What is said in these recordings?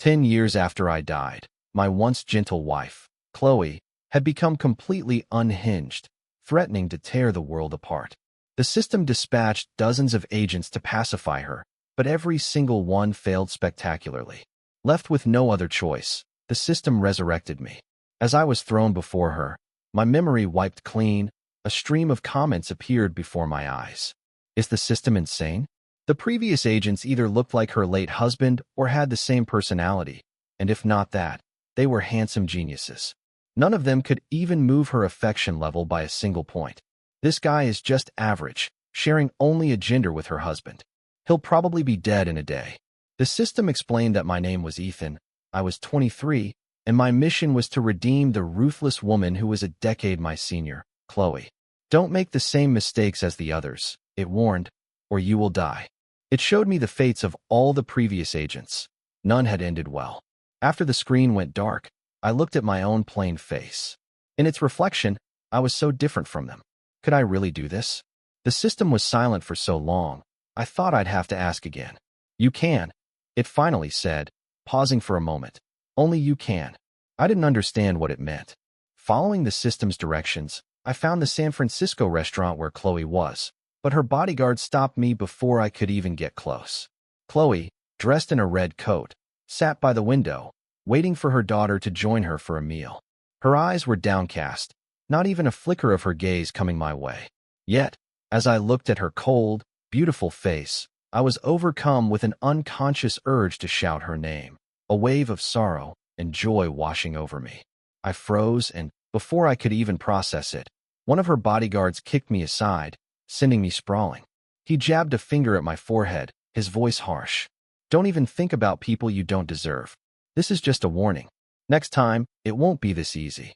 10 years after I died, my once gentle wife, Chloe, had become completely unhinged, threatening to tear the world apart. The system dispatched dozens of agents to pacify her, but every single one failed spectacularly. Left with no other choice, the system resurrected me. As I was thrown before her, my memory wiped clean, a stream of comments appeared before my eyes. Is the system insane? The previous agents either looked like her late husband or had the same personality, and if not that, they were handsome geniuses. None of them could even move her affection level by a single point. This guy is just average, sharing only a gender with her husband. He'll probably be dead in a day. The system explained that my name was Ethan, I was 23, and my mission was to redeem the ruthless woman who was a decade my senior, Chloe. Don't make the same mistakes as the others, it warned, or you will die. It showed me the fates of all the previous agents. None had ended well. After the screen went dark, I looked at my own plain face. In its reflection, I was so different from them. Could I really do this? The system was silent for so long, I thought I'd have to ask again. You can, it finally said, pausing for a moment. Only you can. I didn't understand what it meant. Following the system's directions, I found the San Francisco restaurant where Chloe was, but her bodyguard stopped me before I could even get close. Chloe, dressed in a red coat, sat by the window, waiting for her daughter to join her for a meal. Her eyes were downcast, not even a flicker of her gaze coming my way. Yet, as I looked at her cold, beautiful face, I was overcome with an unconscious urge to shout her name, a wave of sorrow and joy washing over me. I froze, and, before I could even process it, one of her bodyguards kicked me aside, sending me sprawling. He jabbed a finger at my forehead, his voice harsh. Don't even think about people you don't deserve. This is just a warning. Next time, it won't be this easy.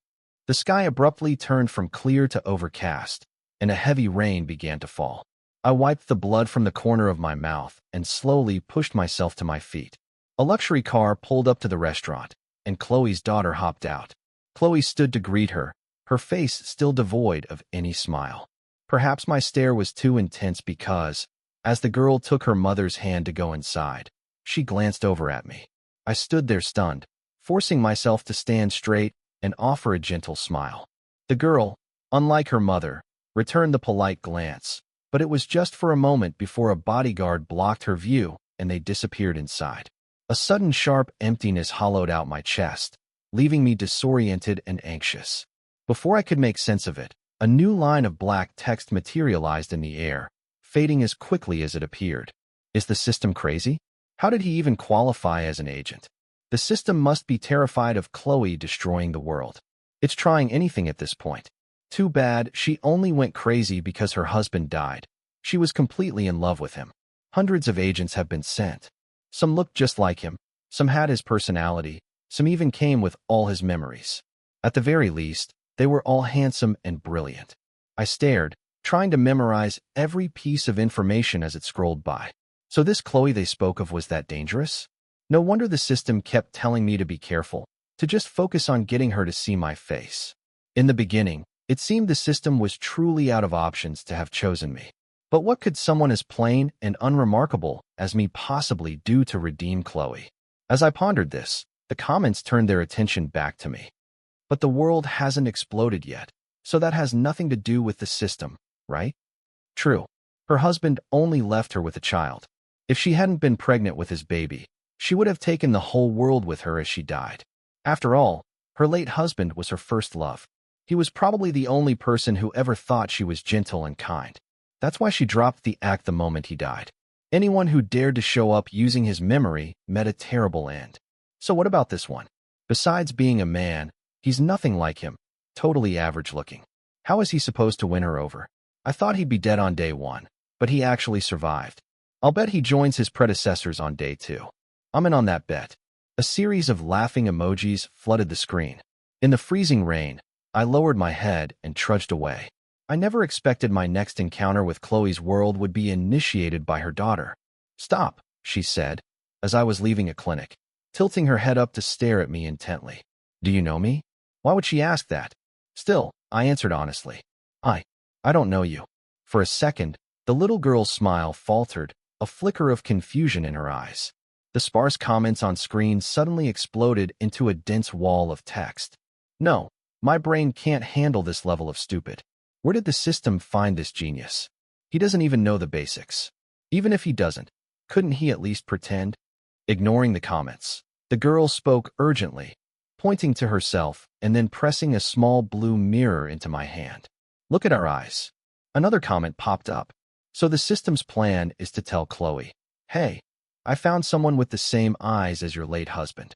The sky abruptly turned from clear to overcast, and a heavy rain began to fall. I wiped the blood from the corner of my mouth and slowly pushed myself to my feet. A luxury car pulled up to the restaurant, and Chloe's daughter hopped out. Chloe stood to greet her, her face still devoid of any smile. Perhaps my stare was too intense because, as the girl took her mother's hand to go inside, she glanced over at me. I stood there stunned, forcing myself to stand straight and offer a gentle smile. The girl, unlike her mother, returned the polite glance, but it was just for a moment before a bodyguard blocked her view and they disappeared inside. A sudden sharp emptiness hollowed out my chest, leaving me disoriented and anxious. Before I could make sense of it, a new line of black text materialized in the air, fading as quickly as it appeared. Is the system crazy? How did he even qualify as an agent? The system must be terrified of Chloe destroying the world. It's trying anything at this point. Too bad she only went crazy because her husband died. She was completely in love with him. Hundreds of agents have been sent. Some looked just like him, some had his personality, some even came with all his memories. At the very least, they were all handsome and brilliant. I stared, trying to memorize every piece of information as it scrolled by. So this Chloe they spoke of was that dangerous? No wonder the system kept telling me to be careful, to just focus on getting her to see my face. In the beginning, it seemed the system was truly out of options to have chosen me. But what could someone as plain and unremarkable as me possibly do to redeem Chloe? As I pondered this, the comments turned their attention back to me. But the world hasn't exploded yet, so that has nothing to do with the system, right? True. Her husband only left her with a child. If she hadn't been pregnant with his baby, she would have taken the whole world with her as she died. After all, her late husband was her first love. He was probably the only person who ever thought she was gentle and kind. That's why she dropped the act the moment he died. Anyone who dared to show up using his memory met a terrible end. So what about this one? Besides being a man, he's nothing like him, totally average looking. How is he supposed to win her over? I thought he'd be dead on day one, but he actually survived. I'll bet he joins his predecessors on day two. I'm in on that bet. A series of laughing emojis flooded the screen. In the freezing rain, I lowered my head and trudged away. I never expected my next encounter with Chloe's world would be initiated by her daughter. Stop, she said, as I was leaving a clinic, tilting her head up to stare at me intently. Do you know me? Why would she ask that? Still, I answered honestly. I don't know you. For a second, the little girl's smile faltered, a flicker of confusion in her eyes. The sparse comments on screen suddenly exploded into a dense wall of text. No, my brain can't handle this level of stupid. Where did the system find this genius? He doesn't even know the basics. Even if he doesn't, couldn't he at least pretend? Ignoring the comments, the girl spoke urgently, pointing to herself and then pressing a small blue mirror into my hand. Look at our eyes. Another comment popped up. So the system's plan is to tell Chloe, hey, I found someone with the same eyes as your late husband.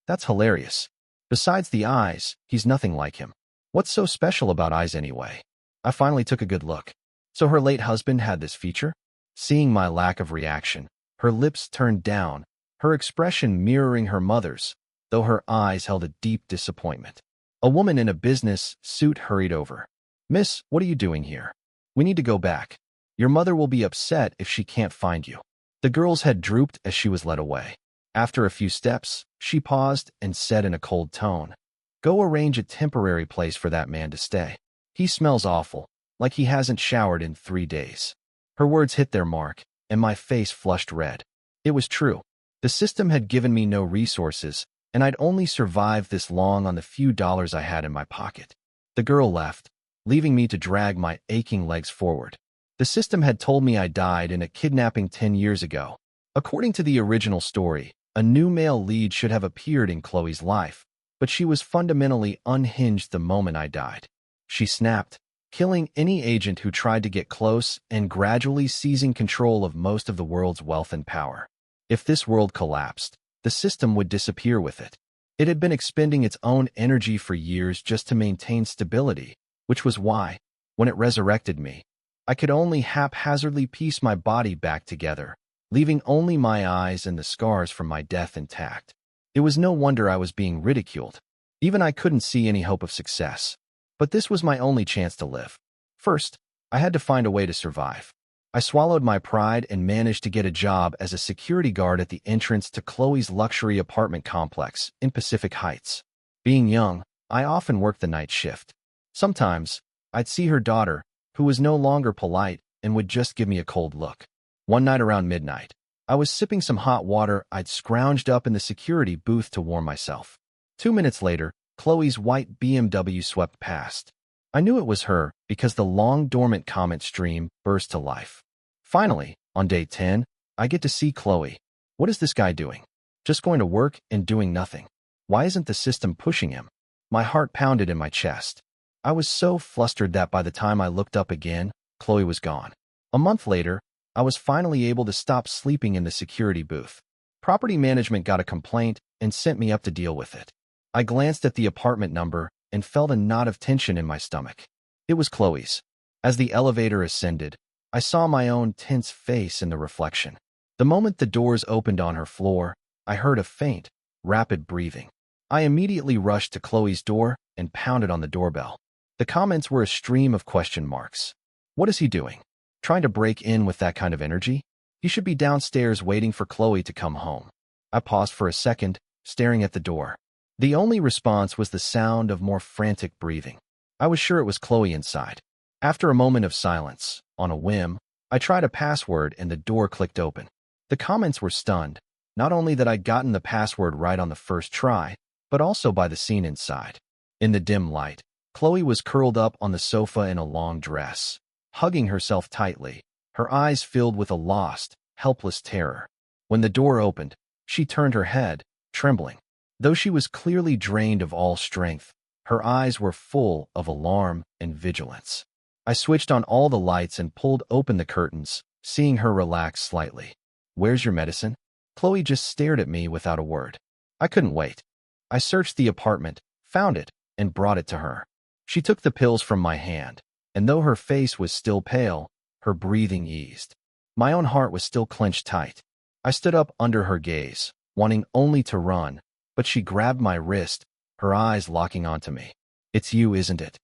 That's hilarious. Besides the eyes, he's nothing like him. What's so special about eyes anyway? I finally took a good look. So her late husband had this feature? Seeing my lack of reaction, her lips turned down, her expression mirroring her mother's, though her eyes held a deep disappointment. A woman in a business suit hurried over. Miss, what are you doing here? We need to go back. Your mother will be upset if she can't find you. The girl's head drooped as she was led away. After a few steps, she paused and said in a cold tone, go arrange a temporary place for that man to stay. He smells awful, like he hasn't showered in 3 days. Her words hit their mark, and my face flushed red. It was true. The system had given me no resources, and I'd only survived this long on the few dollars I had in my pocket. The girl left, leaving me to drag my aching legs forward. The system had told me I died in a kidnapping 10 years ago. According to the original story, a new male lead should have appeared in Chloe's life, but she was fundamentally unhinged the moment I died. She snapped, killing any agent who tried to get close and gradually seizing control of most of the world's wealth and power. If this world collapsed, the system would disappear with it. It had been expending its own energy for years just to maintain stability, which was why, when it resurrected me, I could only haphazardly piece my body back together, leaving only my eyes and the scars from my death intact. It was no wonder I was being ridiculed. Even I couldn't see any hope of success. But this was my only chance to live. First, I had to find a way to survive. I swallowed my pride and managed to get a job as a security guard at the entrance to Chloe's luxury apartment complex in Pacific Heights. Being young, I often worked the night shift. Sometimes, I'd see her daughter, who was no longer polite and would just give me a cold look. One night around midnight, I was sipping some hot water I'd scrounged up in the security booth to warm myself. 2 minutes later, Chloe's white BMW swept past. I knew it was her because the long dormant comment stream burst to life. Finally, on day 10, I get to see Chloe. What is this guy doing? Just going to work and doing nothing. Why isn't the system pushing him? My heart pounded in my chest. I was so flustered that by the time I looked up again, Chloe was gone. A month later, I was finally able to stop sleeping in the security booth. Property management got a complaint and sent me up to deal with it. I glanced at the apartment number and felt a knot of tension in my stomach. It was Chloe's. As the elevator ascended, I saw my own tense face in the reflection. The moment the doors opened on her floor, I heard a faint, rapid breathing. I immediately rushed to Chloe's door and pounded on the doorbell. The comments were a stream of question marks. What is he doing? Trying to break in with that kind of energy? He should be downstairs waiting for Chloe to come home. I paused for a second, staring at the door. The only response was the sound of more frantic breathing. I was sure it was Chloe inside. After a moment of silence, on a whim, I tried a password and the door clicked open. The comments were stunned, not only that I'd gotten the password right on the first try, but also by the scene inside. In the dim light, Chloe was curled up on the sofa in a long dress, hugging herself tightly, her eyes filled with a lost, helpless terror. When the door opened, she turned her head, trembling. Though she was clearly drained of all strength, her eyes were full of alarm and vigilance. I switched on all the lights and pulled open the curtains, seeing her relax slightly. Where's your medicine? Chloe just stared at me without a word. I couldn't wait. I searched the apartment, found it, and brought it to her. She took the pills from my hand, and though her face was still pale, her breathing eased. My own heart was still clenched tight. I stood up under her gaze, wanting only to run, but she grabbed my wrist, her eyes locking onto me. It's you, isn't it?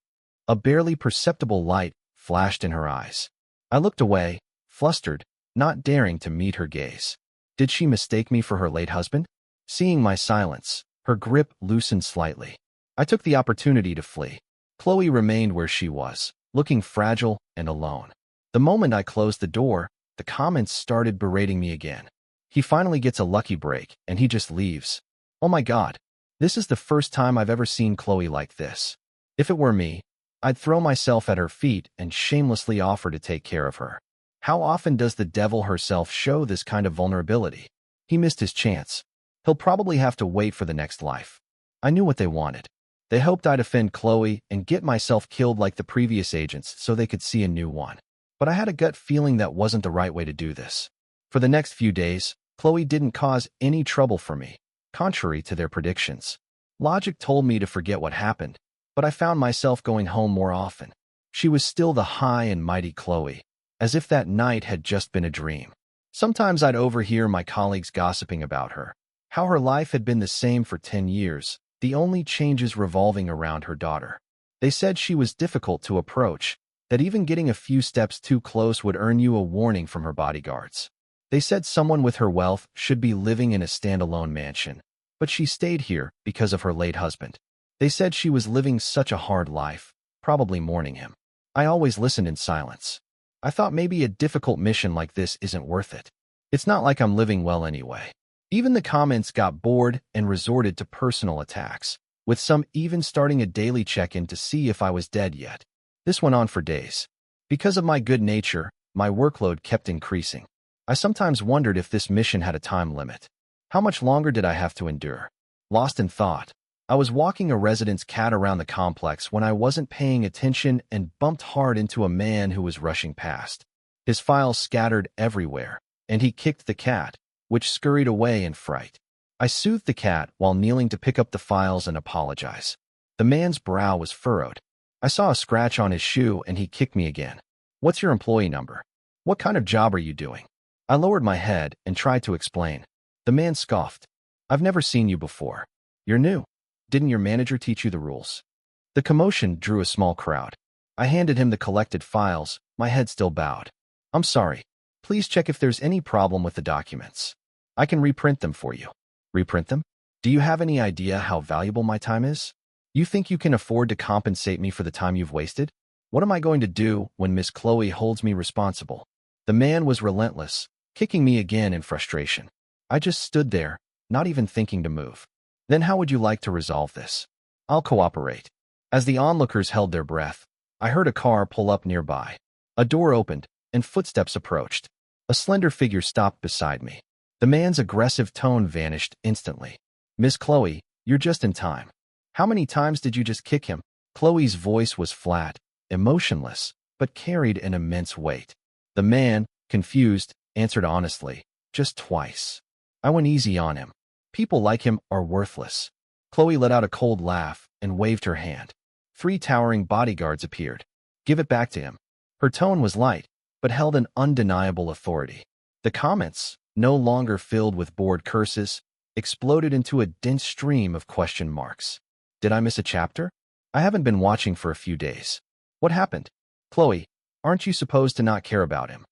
A barely perceptible light flashed in her eyes. I looked away, flustered, not daring to meet her gaze. Did she mistake me for her late husband? Seeing my silence, her grip loosened slightly. I took the opportunity to flee. Chloe remained where she was, looking fragile and alone. The moment I closed the door, the comments started berating me again. He finally gets a lucky break, and he just leaves. Oh my God. This is the first time I've ever seen Chloe like this. If it were me, I'd throw myself at her feet and shamelessly offer to take care of her. How often does the devil herself show this kind of vulnerability? He missed his chance. He'll probably have to wait for the next life. I knew what they wanted. They hoped I'd offend Chloe and get myself killed like the previous agents so they could see a new one. But I had a gut feeling that wasn't the right way to do this. For the next few days, Chloe didn't cause any trouble for me, contrary to their predictions. Logic told me to forget what happened, but I found myself going home more often. She was still the high and mighty Chloe, as if that night had just been a dream. Sometimes I'd overhear my colleagues gossiping about her, how her life had been the same for 10 years, the only changes revolving around her daughter. They said she was difficult to approach, that even getting a few steps too close would earn you a warning from her bodyguards. They said someone with her wealth should be living in a standalone mansion, but she stayed here because of her late husband. They said she was living such a hard life, probably mourning him. I always listened in silence. I thought maybe a difficult mission like this isn't worth it. It's not like I'm living well anyway. Even the comments got bored and resorted to personal attacks, with some even starting a daily check-in to see if I was dead yet. This went on for days. Because of my good nature, my workload kept increasing. I sometimes wondered if this mission had a time limit. How much longer did I have to endure? Lost in thought, I was walking a resident's cat around the complex when I wasn't paying attention and bumped hard into a man who was rushing past. His files scattered everywhere, and he kicked the cat, which scurried away in fright. I soothed the cat while kneeling to pick up the files and apologize. The man's brow was furrowed. I saw a scratch on his shoe and he kicked me again. What's your employee number? What kind of job are you doing? I lowered my head and tried to explain. The man scoffed. I've never seen you before. You're new. Didn't your manager teach you the rules? The commotion drew a small crowd. I handed him the collected files, my head still bowed. I'm sorry. Please check if there's any problem with the documents. I can reprint them for you. Reprint them? Do you have any idea how valuable my time is? You think you can afford to compensate me for the time you've wasted? What am I going to do when Miss Chloe holds me responsible? The man was relentless, kicking me again in frustration. I just stood there, not even thinking to move. Then how would you like to resolve this? I'll cooperate. As the onlookers held their breath, I heard a car pull up nearby. A door opened, and footsteps approached. A slender figure stopped beside me. The man's aggressive tone vanished instantly. Miss Chloe, you're just in time. How many times did you just kick him? Chloe's voice was flat, emotionless, but carried an immense weight. The man, confused, answered honestly, just twice. I went easy on him. People like him are worthless. Chloe let out a cold laugh and waved her hand. 3 towering bodyguards appeared. Give it back to him. Her tone was light, but held an undeniable authority. The comments, no longer filled with bored curses, exploded into a dense stream of question marks. Did I miss a chapter? I haven't been watching for a few days. What happened? Chloe, aren't you supposed to not care about him?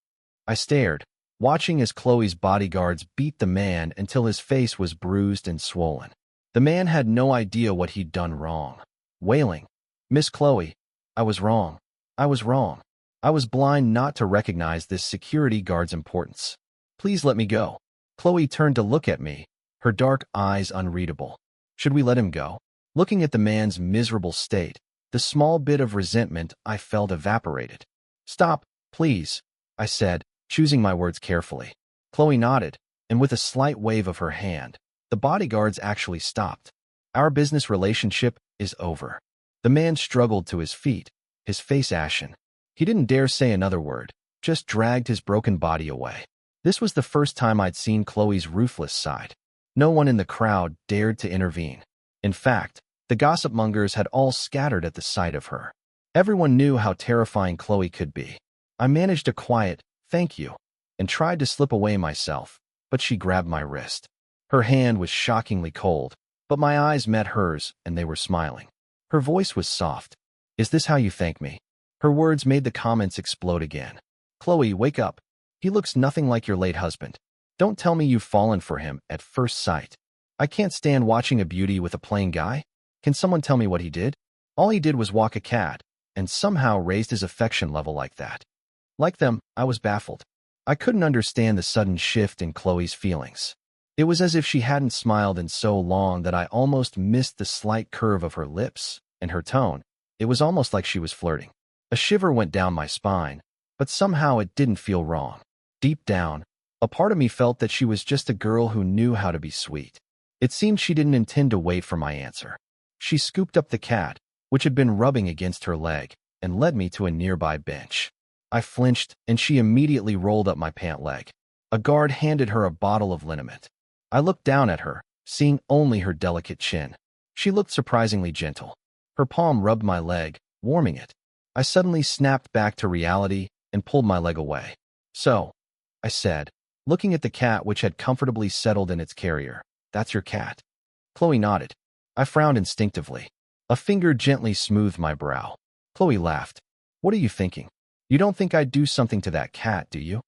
I stared, watching as Chloe's bodyguards beat the man until his face was bruised and swollen. The man had no idea what he'd done wrong. Wailing, Miss Chloe, I was wrong. I was wrong. I was blind not to recognize this security guard's importance. Please let me go. Chloe turned to look at me, her dark eyes unreadable. Should we let him go? Looking at the man's miserable state, the small bit of resentment I felt evaporated. Stop, please, I said, choosing my words carefully. Chloe nodded, and with a slight wave of her hand, the bodyguards actually stopped. Our business relationship is over. The man struggled to his feet, his face ashen. He didn't dare say another word, just dragged his broken body away. This was the first time I'd seen Chloe's ruthless side. No one in the crowd dared to intervene. In fact, the gossip mongers had all scattered at the sight of her. Everyone knew how terrifying Chloe could be. I managed a quiet, thank you, and tried to slip away myself, but she grabbed my wrist. Her hand was shockingly cold, but my eyes met hers and they were smiling. Her voice was soft. Is this how you thank me? Her words made the comments explode again. Chloe, wake up. He looks nothing like your late husband. Don't tell me you've fallen for him at first sight. I can't stand watching a beauty with a plain guy. Can someone tell me what he did? All he did was walk a cat, and somehow raised his affection level like that. Like them, I was baffled. I couldn't understand the sudden shift in Chloe's feelings. It was as if she hadn't smiled in so long that I almost missed the slight curve of her lips and her tone. It was almost like she was flirting. A shiver went down my spine, but somehow it didn't feel wrong. Deep down, a part of me felt that she was just a girl who knew how to be sweet. It seemed she didn't intend to wait for my answer. She scooped up the cat, which had been rubbing against her leg, and led me to a nearby bench. I flinched, and she immediately rolled up my pant leg. A guard handed her a bottle of liniment. I looked down at her, seeing only her delicate chin. She looked surprisingly gentle. Her palm rubbed my leg, warming it. I suddenly snapped back to reality and pulled my leg away. "So," I said, looking at the cat which had comfortably settled in its carrier, "that's your cat?" Chloe nodded. I frowned instinctively. A finger gently smoothed my brow. Chloe laughed. "What are you thinking? You don't think I'd do something to that cat, do you?"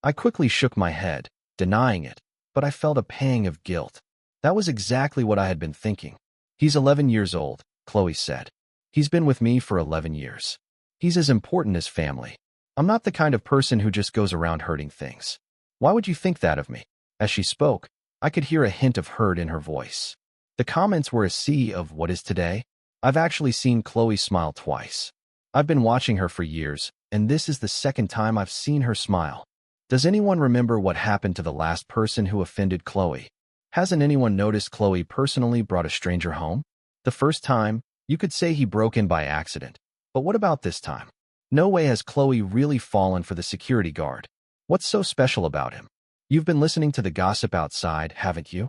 I quickly shook my head, denying it, but I felt a pang of guilt. That was exactly what I had been thinking. "He's 11 years old," Chloe said. "He's been with me for 11 years. He's as important as family. I'm not the kind of person who just goes around hurting things. Why would you think that of me?" As she spoke, I could hear a hint of hurt in her voice. The comments were a sea of "what is today?" I've actually seen Chloe smile twice. I've been watching her for years, and this is the second time I've seen her smile. Does anyone remember what happened to the last person who offended Chloe? Hasn't anyone noticed Chloe personally brought a stranger home? The first time, you could say he broke in by accident. But what about this time? No way has Chloe really fallen for the security guard. What's so special about him? You've been listening to the gossip outside, haven't you?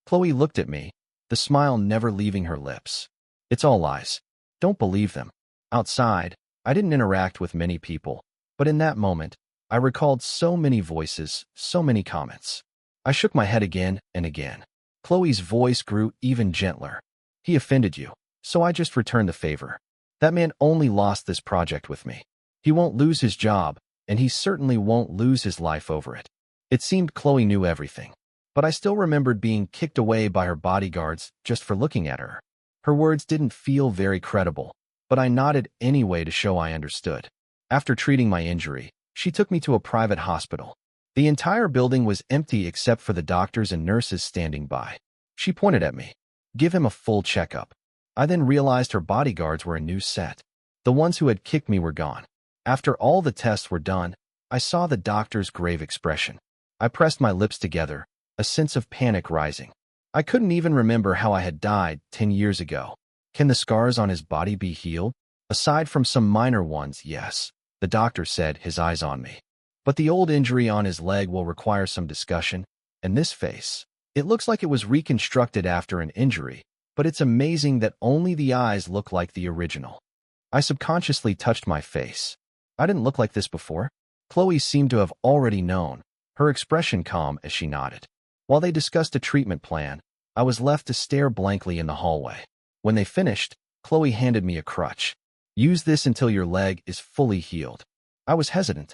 Chloe looked at me, the smile never leaving her lips. "It's all lies. Don't believe them." Outside, I didn't interact with many people, but in that moment, I recalled so many voices, so many comments. I shook my head again and again. Chloe's voice grew even gentler. "He offended you, so I just returned the favor. That man only lost this project with me. He won't lose his job, and he certainly won't lose his life over it." It seemed Chloe knew everything, but I still remembered being kicked away by her bodyguards just for looking at her. Her words didn't feel very credible, but I nodded anyway to show I understood. After treating my injury, she took me to a private hospital. The entire building was empty except for the doctors and nurses standing by. She pointed at me. "Give him a full checkup." I then realized her bodyguards were a new set. The ones who had kicked me were gone. After all the tests were done, I saw the doctor's grave expression. I pressed my lips together, a sense of panic rising. I couldn't even remember how I had died 10 years ago. Can the scars on his body be healed? Aside from some minor ones, yes, the doctor said, his eyes on me. But the old injury on his leg will require some discussion. And this face, it looks like it was reconstructed after an injury, but it's amazing that only the eyes look like the original. I subconsciously touched my face. I didn't look like this before. Chloe seemed to have already known, her expression calm as she nodded. While they discussed a treatment plan, I was left to stare blankly in the hallway. When they finished, Chloe handed me a crutch. "Use this until your leg is fully healed." I was hesitant.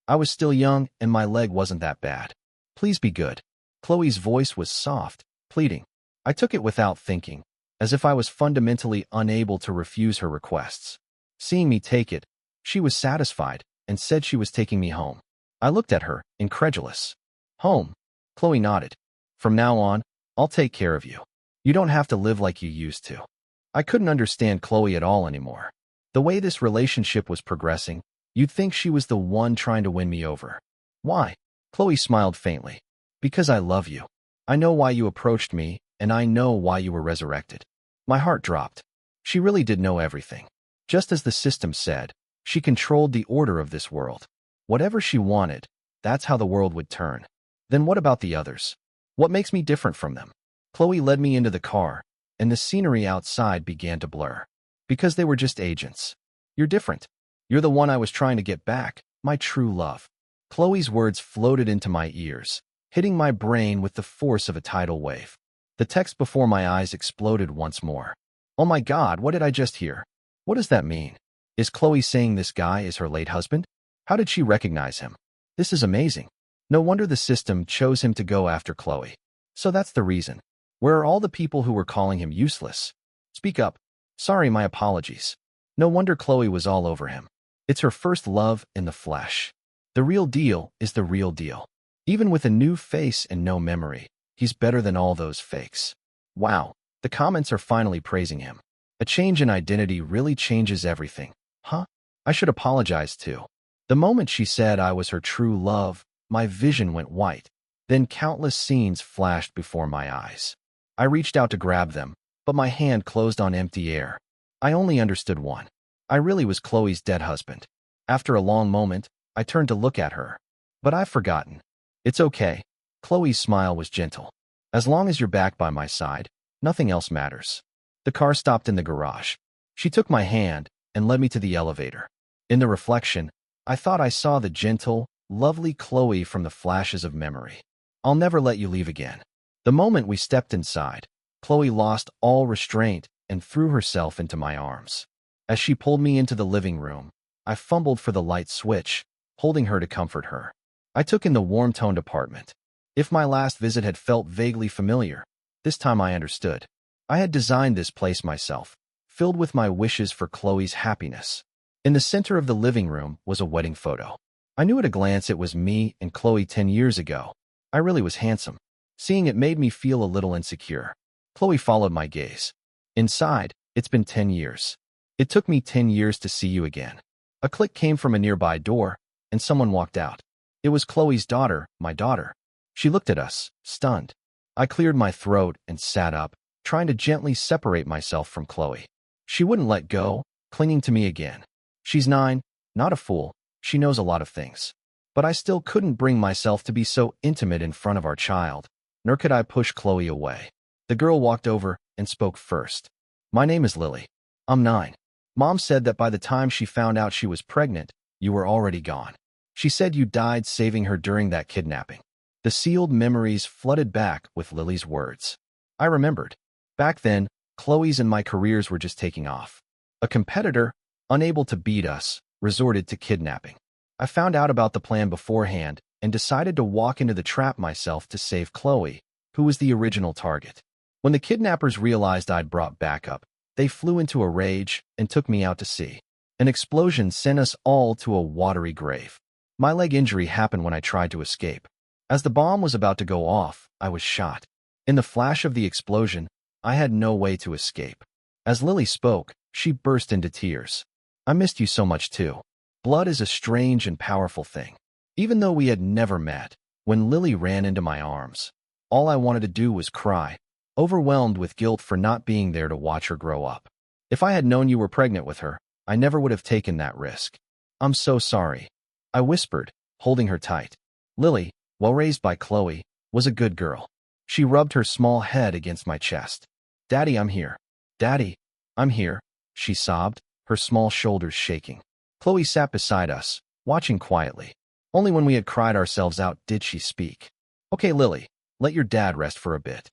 I was still young, and my leg wasn't that bad. "Please be good." Chloe's voice was soft, pleading. I took it without thinking, as if I was fundamentally unable to refuse her requests. Seeing me take it, she was satisfied and said she was taking me home. I looked at her, incredulous. "Home?" Chloe nodded. "From now on, I'll take care of you. You don't have to live like you used to." I couldn't understand Chloe at all anymore. The way this relationship was progressing, you'd think she was the one trying to win me over. "Why?" Chloe smiled faintly. "Because I love you. I know why you approached me, and I know why you were resurrected." My heart dropped. She really did know everything. Just as the system said, she controlled the order of this world. Whatever she wanted, that's how the world would turn. Then what about the others? What makes me different from them? Chloe led me into the car, and the scenery outside began to blur. "Because they were just agents. You're different. You're the one I was trying to get back, my true love." Chloe's words floated into my ears, hitting my brain with the force of a tidal wave. The text before my eyes exploded once more. Oh my God, what did I just hear? What does that mean? Is Chloe saying this guy is her late husband? How did she recognize him? This is amazing. No wonder the system chose him to go after Chloe. So that's the reason. Where are all the people who were calling him useless? Speak up. Sorry, my apologies. No wonder Chloe was all over him. It's her first love in the flesh. The real deal is the real deal. Even with a new face and no memory, he's better than all those fakes. Wow, the comments are finally praising him. A change in identity really changes everything. Huh? I should apologize too. The moment she said I was her true love, my vision went white. Then countless scenes flashed before my eyes. I reached out to grab them, but my hand closed on empty air. I only understood one. I really was Chloe's dead husband. After a long moment, I turned to look at her. But I've forgotten. It's okay. Chloe's smile was gentle. As long as you're back by my side, nothing else matters. The car stopped in the garage. She took my hand and led me to the elevator. In the reflection, I thought I saw the gentle, lovely Chloe from the flashes of memory. I'll never let you leave again. The moment we stepped inside, Chloe lost all restraint and threw herself into my arms. As she pulled me into the living room, I fumbled for the light switch, holding her to comfort her. I took in the warm-toned apartment. If my last visit had felt vaguely familiar, this time I understood. I had designed this place myself, filled with my wishes for Chloe's happiness. In the center of the living room was a wedding photo. I knew at a glance it was me and Chloe 10 years ago. I really was handsome. Seeing it made me feel a little insecure. Chloe followed my gaze. Inside, it's been 10 years. It took me 10 years to see you again. A click came from a nearby door, and someone walked out. It was Chloe's daughter, my daughter. She looked at us, stunned. I cleared my throat and sat up, trying to gently separate myself from Chloe. She wouldn't let go, clinging to me again. She's 9, not a fool. She knows a lot of things. But I still couldn't bring myself to be so intimate in front of our child, nor could I push Chloe away. The girl walked over and spoke first. My name is Lily. I'm 9. Mom said that by the time she found out she was pregnant, you were already gone. She said you died saving her during that kidnapping. The sealed memories flooded back with Lily's words. I remembered. Back then, Chloe's and my careers were just taking off. A competitor, unable to beat us, resorted to kidnapping. I found out about the plan beforehand and decided to walk into the trap myself to save Chloe, who was the original target. When the kidnappers realized I'd brought backup, they flew into a rage and took me out to sea. An explosion sent us all to a watery grave. My leg injury happened when I tried to escape. As the bomb was about to go off, I was shot. In the flash of the explosion, I had no way to escape. As Lily spoke, she burst into tears. I missed you so much too. Blood is a strange and powerful thing. Even though we had never met, when Lily ran into my arms, all I wanted to do was cry, overwhelmed with guilt for not being there to watch her grow up. If I had known you were pregnant with her, I never would have taken that risk. I'm so sorry, I whispered, holding her tight. Lily, well raised by Chloe, was a good girl. She rubbed her small head against my chest. Daddy, I'm here. Daddy, I'm here, she sobbed, her small shoulders shaking. Chloe sat beside us, watching quietly. Only when we had cried ourselves out did she speak. Okay, Lily, let your dad rest for a bit.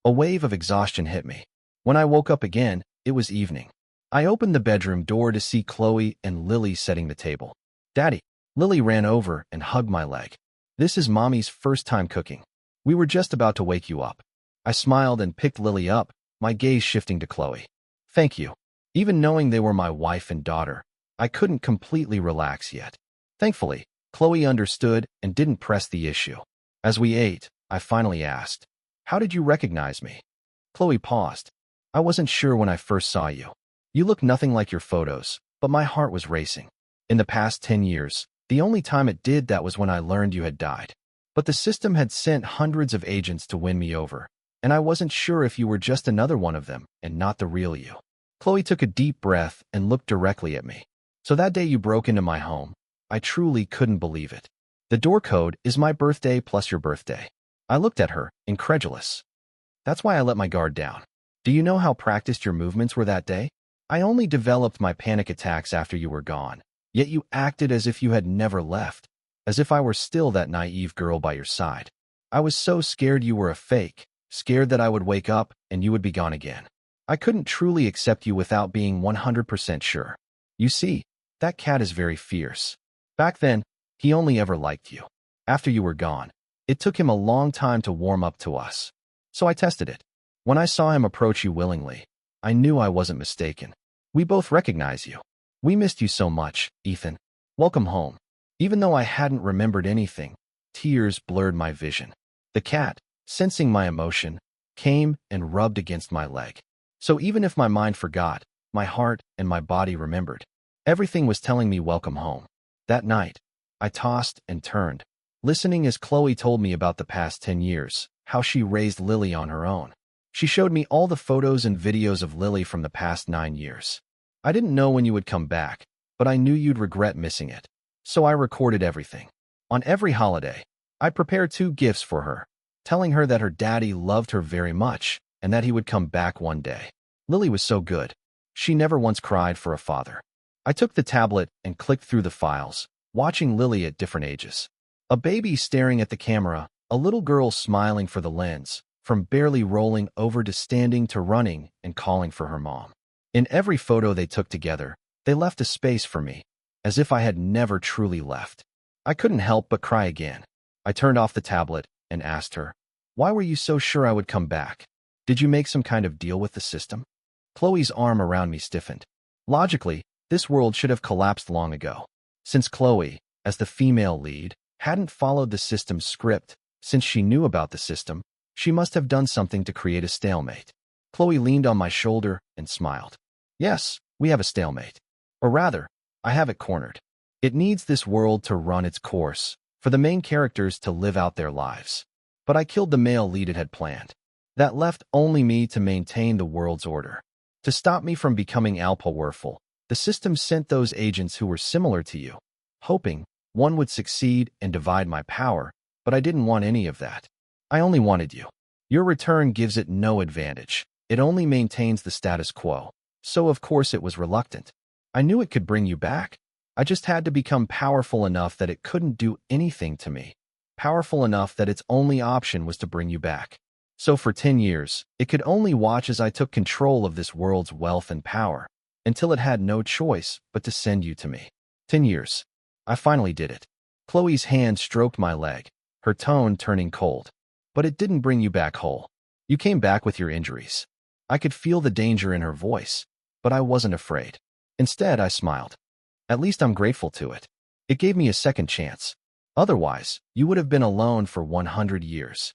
A wave of exhaustion hit me. When I woke up again, it was evening. I opened the bedroom door to see Chloe and Lily setting the table. Daddy, Lily ran over and hugged my leg. This is Mommy's first time cooking. We were just about to wake you up. I smiled and picked Lily up, my gaze shifting to Chloe. Thank you. Even knowing they were my wife and daughter, I couldn't completely relax yet. Thankfully, Chloe understood and didn't press the issue. As we ate, I finally asked, how did you recognize me? Chloe paused. I wasn't sure when I first saw you. You look nothing like your photos, but my heart was racing. In the past 10 years, the only time it did that was when I learned you had died. But the system had sent hundreds of agents to win me over, and I wasn't sure if you were just another one of them and not the real you. Chloe took a deep breath and looked directly at me. So that day you broke into my home, I truly couldn't believe it. The door code is my birthday plus your birthday. I looked at her, incredulous. That's why I let my guard down. Do you know how practiced your movements were that day? I only developed my panic attacks after you were gone, yet you acted as if you had never left, as if I were still that naive girl by your side. I was so scared you were a fake, scared that I would wake up and you would be gone again. I couldn't truly accept you without being 100% sure. You see, that cat is very fierce. Back then, he only ever liked you. After you were gone, it took him a long time to warm up to us. So I tested it. When I saw him approach you willingly, I knew I wasn't mistaken. We both recognize you. We missed you so much, Ethan. Welcome home. Even though I hadn't remembered anything, tears blurred my vision. The cat, sensing my emotion, came and rubbed against my leg. So even if my mind forgot, my heart and my body remembered. Everything was telling me welcome home. That night, I tossed and turned, listening as Chloe told me about the past 10 years, how she raised Lily on her own. She showed me all the photos and videos of Lily from the past 9 years. I didn't know when you would come back, but I knew you'd regret missing it. So I recorded everything. On every holiday, I prepared 2 gifts for her, telling her that her daddy loved her very much and that he would come back one day. Lily was so good. She never once cried for a father. I took the tablet and clicked through the files, watching Lily at different ages. A baby staring at the camera, a little girl smiling for the lens, from barely rolling over to standing to running and calling for her mom. In every photo they took together, they left a space for me, as if I had never truly left. I couldn't help but cry again. I turned off the tablet and asked her, "Why were you so sure I would come back? Did you make some kind of deal with the system?" Chloe's arm around me stiffened. Logically, this world should have collapsed long ago. Since Chloe, as the female lead, hadn't followed the system's script, since she knew about the system, she must have done something to create a stalemate. Chloe leaned on my shoulder and smiled. "Yes, we have a stalemate. Or rather, I have it cornered. It needs this world to run its course, for the main characters to live out their lives. But I killed the male lead it had planned. That left only me to maintain the world's order. To stop me from becoming all-powerful, the system sent those agents who were similar to you, hoping one would succeed and divide my power, but I didn't want any of that. I only wanted you. Your return gives it no advantage. It only maintains the status quo. So of course it was reluctant. I knew it could bring you back. I just had to become powerful enough that it couldn't do anything to me. Powerful enough that its only option was to bring you back. So for 10 years, it could only watch as I took control of this world's wealth and power, until it had no choice but to send you to me. 10 years. I finally did it. Chloe's hand stroked my leg, her tone turning cold. But it didn't bring you back whole. You came back with your injuries. I could feel the danger in her voice, but I wasn't afraid. Instead, I smiled. At least I'm grateful to it. It gave me a second chance. Otherwise, you would have been alone for 100 years.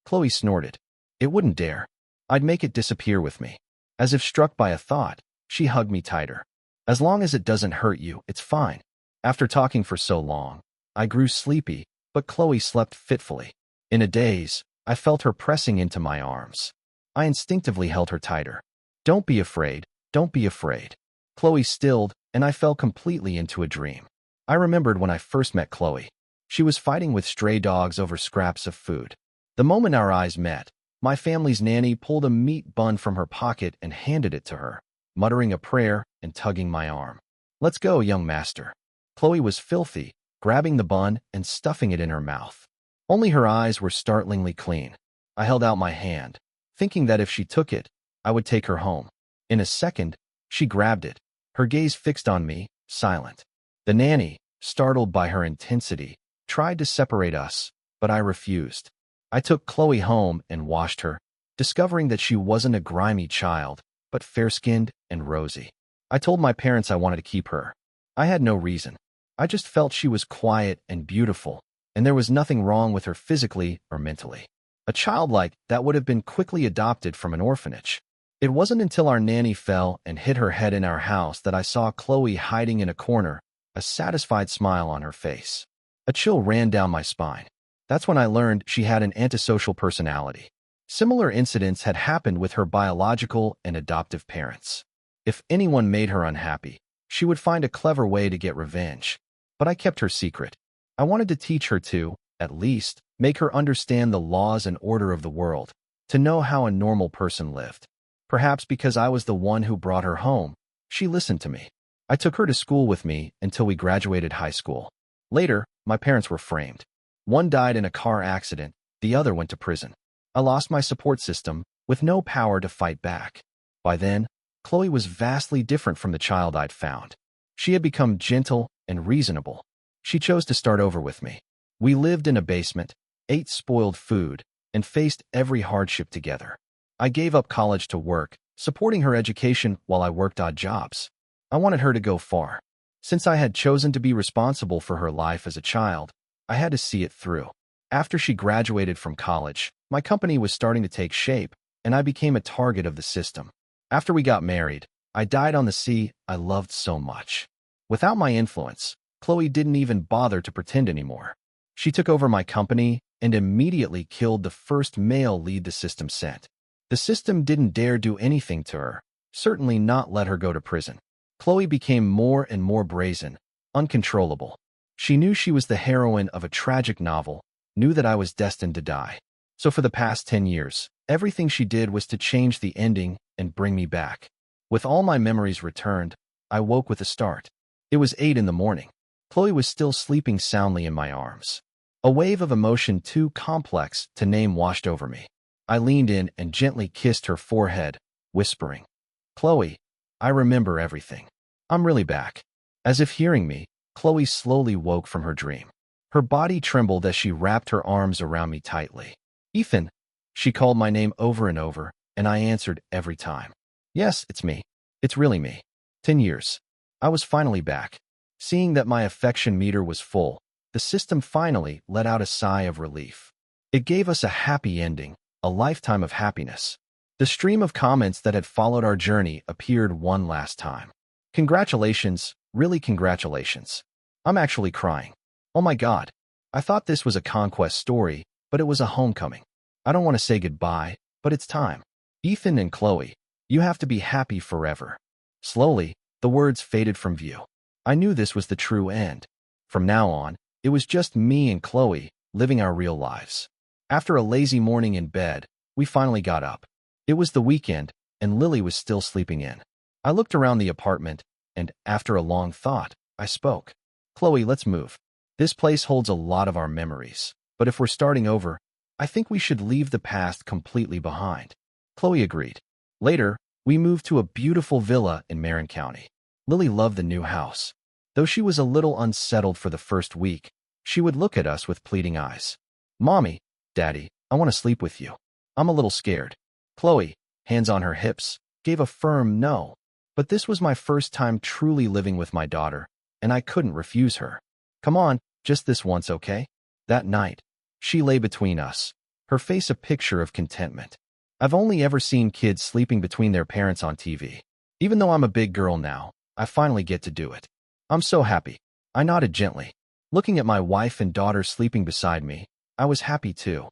Chloe snorted. It wouldn't dare. I'd make it disappear with me. As if struck by a thought, she hugged me tighter. As long as it doesn't hurt you, it's fine. After talking for so long, I grew sleepy, but Chloe slept fitfully. In a daze, I felt her pressing into my arms. I instinctively held her tighter. Don't be afraid, don't be afraid. Chloe stilled, and I fell completely into a dream. I remembered when I first met Chloe. She was fighting with stray dogs over scraps of food. The moment our eyes met, my family's nanny pulled a meat bun from her pocket and handed it to her, muttering a prayer and tugging my arm. "Let's go, young master." Chloe was filthy, grabbing the bun and stuffing it in her mouth. Only her eyes were startlingly clean. I held out my hand, thinking that if she took it, I would take her home. In a second, she grabbed it, her gaze fixed on me, silent. The nanny, startled by her intensity, tried to separate us, but I refused. I took Chloe home and washed her, discovering that she wasn't a grimy child, but fair-skinned and rosy. I told my parents I wanted to keep her. I had no reason. I just felt she was quiet and beautiful, and there was nothing wrong with her physically or mentally. A child like that would have been quickly adopted from an orphanage. It wasn't until our nanny fell and hit her head in our house that I saw Chloe hiding in a corner, a satisfied smile on her face. A chill ran down my spine. That's when I learned she had an antisocial personality. Similar incidents had happened with her biological and adoptive parents. If anyone made her unhappy, she would find a clever way to get revenge. But I kept her secret. I wanted to teach her to, at least, make her understand the laws and order of the world, to know how a normal person lived. Perhaps because I was the one who brought her home, she listened to me. I took her to school with me until we graduated high school. Later, my parents were framed. One died in a car accident, the other went to prison. I lost my support system, with no power to fight back. By then, Chloe was vastly different from the child I'd found. She had become gentle and reasonable. She chose to start over with me. We lived in a basement, ate spoiled food, and faced every hardship together. I gave up college to work, supporting her education while I worked odd jobs. I wanted her to go far. Since I had chosen to be responsible for her life as a child, I had to see it through. After she graduated from college, my company was starting to take shape, and I became a target of the system. After we got married, I died on the sea I loved so much. Without my influence, Chloe didn't even bother to pretend anymore. She took over my company and immediately killed the first male lead the system sent. The system didn't dare do anything to her, certainly not let her go to prison. Chloe became more and more brazen, uncontrollable. She knew she was the heroine of a tragic novel, knew that I was destined to die. So for the past 10 years, everything she did was to change the ending and bring me back. With all my memories returned, I woke with a start. It was 8 in the morning. Chloe was still sleeping soundly in my arms. A wave of emotion too complex to name washed over me. I leaned in and gently kissed her forehead, whispering, "Chloe, I remember everything. I'm really back." As if hearing me, Chloe slowly woke from her dream. Her body trembled as she wrapped her arms around me tightly. "Ethan," she called my name over and over, and I answered every time. "Yes, it's me. It's really me." 10 years. I was finally back. Seeing that my affection meter was full, the system finally let out a sigh of relief. It gave us a happy ending, a lifetime of happiness. The stream of comments that had followed our journey appeared one last time. "Congratulations, really congratulations. I'm actually crying. Oh my God. I thought this was a conquest story, but it was a homecoming. I don't want to say goodbye, but it's time. Ethan and Chloe, you have to be happy forever." Slowly, the words faded from view. I knew this was the true end. From now on, it was just me and Chloe living our real lives. After a lazy morning in bed, we finally got up. It was the weekend, and Lily was still sleeping in. I looked around the apartment, and after a long thought, I spoke. "Chloe, let's move. This place holds a lot of our memories, but if we're starting over, I think we should leave the past completely behind." Chloe agreed. Later, we moved to a beautiful villa in Marin County. Lily loved the new house. Though she was a little unsettled for the first week, she would look at us with pleading eyes. "Mommy, Daddy, I want to sleep with you. I'm a little scared." Chloe, hands on her hips, gave a firm no. But this was my first time truly living with my daughter, and I couldn't refuse her. "Come on, just this once, okay?" That night, she lay between us, her face a picture of contentment. I've only ever seen kids sleeping between their parents on TV. Even though I'm a big girl now, I finally get to do it. I'm so happy. I nodded gently. Looking at my wife and daughter sleeping beside me, I was happy too.